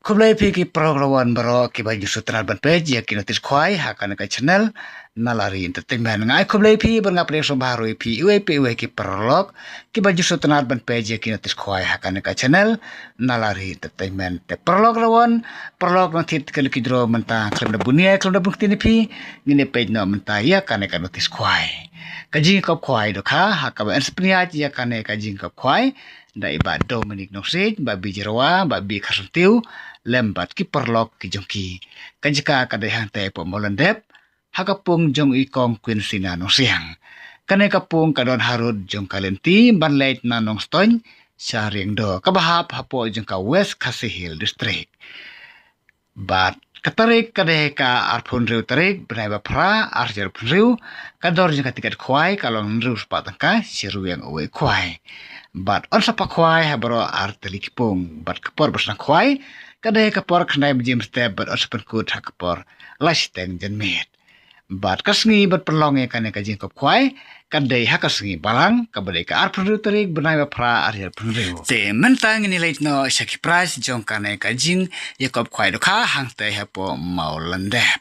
Kublai ki program baro ki baju sutran ban page ya ki notis khwai hakan ka channel nalari entertainment ngai kublai bernga play so baru uwe ki prolog ki baju sutran ban page ya ki notis khwai hakan ka channel nalari entertainment te prolog no tit ke ki dro menta klem da bunia klem da bukti ni ngine page no menta ya kan ka notis khwai ka jing kop khwai do kha hakaba enspria ya kan ka jing kop khwai da iba Dominic Nosid ba bijirwa ba bi khasuntiu lembat ki perlok ki jongki kanjika kadehang te po molendep hakapung jong ikong queen sina no siang kane kapung kadon harud jong kalenti ban late na nong stoin sharing do kabahap hapo jong ka west Khasi district bat katarik kadeka arpun riu tarik benai bapra arjar pun riu kador jong katikat khwai kalong riu sepatangka siru yang uwe khwai bat on sapa khwai habro arteli kipung bat kapor bersna khwai kadai kapor khnai bjim step bat ospen kut hakapor lasteng jenmet bat kasngi bat perlonge kane kajing kop khwai kadai hakasngi balang kabadai ka arpru tarik benai pra arya preu te mentang ni late no shaki price jong kane kajing yakop khwai dokha hang te hapo maulandep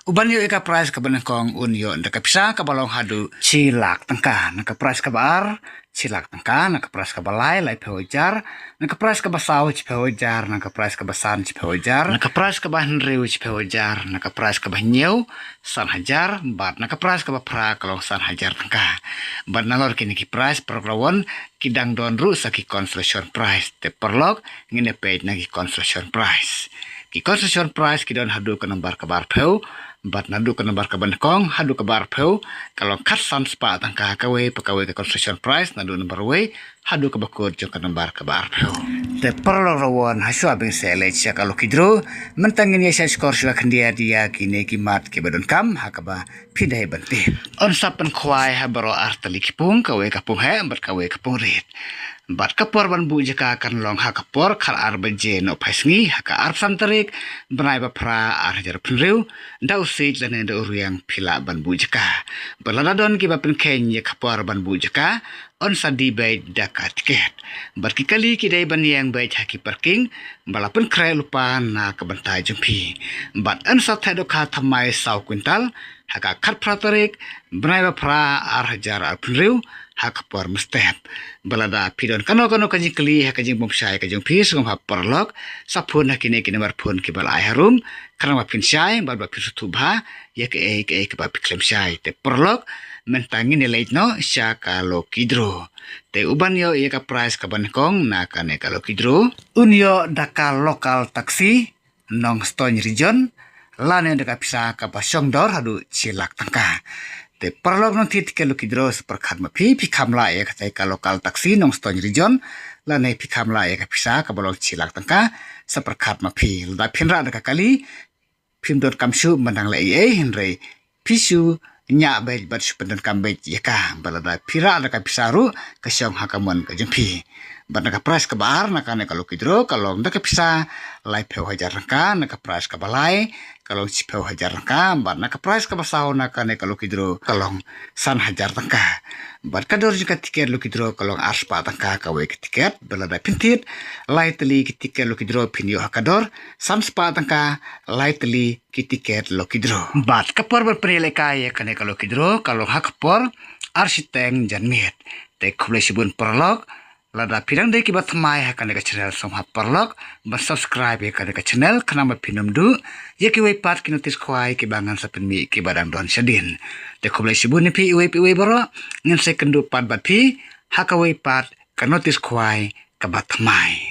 uban yo eka price ka kong un yo ndaka pisa ka balong hadu cilak tangka naka price ka bar cilak tangka naka price ka balai lai pewajar naka price ka basau ci pewajar naka price ka basan ci pewajar naka price ka bahan riu ci pewajar naka price ka bahnyeu san hajar bat naka price ka bapra kalong san hajar tangka bat nalor kini ki price perlawon kidang don ru saki consolation price te perlog ngine paid nagi consolation price ki consolation price kidon hadu ka nombar ka bar peu bat nadu ke nomor kong hadu ke barpeu kalau kat san spa tangka kawe pekawe ke construction price nadu nomor we hadu ke bakut jong ke nomor ke barpeu te perlo rawon hasu abing sele cia kalau kidro mentangin ya saya skor sua kendia dia kini kimat ke badon kam hakaba pidai benti on sapen khwai ha baro artali kipung kawe kapung he bat kawe kapung rit bat kapor ban bu jeka kan long ha kapor khar ar beje no phaisngi haka ar santarik benai ba pra ar jar pnriu dau sit lane do ruyang phila ban bu jeka balada don ki ba pen ken ye kapor ban bu jeka on sadi bai daka tiket bat ki kali ki dai ban yang bai haki parking balapen krai lupa na ka bantai jumpi bat an sa thado kha thamai sau kwintal haka khat pratarik benai ba pra ar jar ar pnriu hakapor mustep balada pidon kano kajing kli hakajing bomsai kajing pis ngom haporlok sapun hakine kine marpun ki balai harum karang bapin syai bal bapin sutubha ya ke ba piklem syai te porlok mentangi nilai no sya kalau kidro te uban yo ya ka price ka kong na kane kalau kidro unyo daka lokal taksi nong stone region lane deka pisa ka pasong dor hadu cilak tangka te perlok non tit ke lukidro seperkat ma pi kamla ya katai ka lokal taksi nong stone region lane pi kamla ya ka pisa ka bolong cilak tangka seperkat ma pi da pinra da kali pimdot kamsu menang la henry pisu nya bai bat supendan kambe ya ka balada pira da ka pisaru ka syong hakamon ka jempi bat ka pras ka bar na kane kalau kidro kalau nda ka pisa lai peu hajar ka na ka pras ka balai kalau si peu hajar ka bat na ka pras ka basau na kane kalau kidro kalau san hajar tangka bat kador juga tiket lu kidro kalau arspa tangka ka we tiket balada pintit lai teli tiket lu kidro pinyo hakador san spa tangka lai teli tiket lu kidro bat kapor berprile kaya kane kalau kidro kalau hakapor arsiteng janmit te khule sibun perlok lada pirang dei kibat mai hakan ka channel som ha perlok ba subscribe ka ka channel kana ma pinum du ye ki we pat ki notis khwai ki bangan sa mi ki badang don sedin te khule sibun ni pi we boro ngin second pat bat pi haka we pat ka notis khwai ka bat mai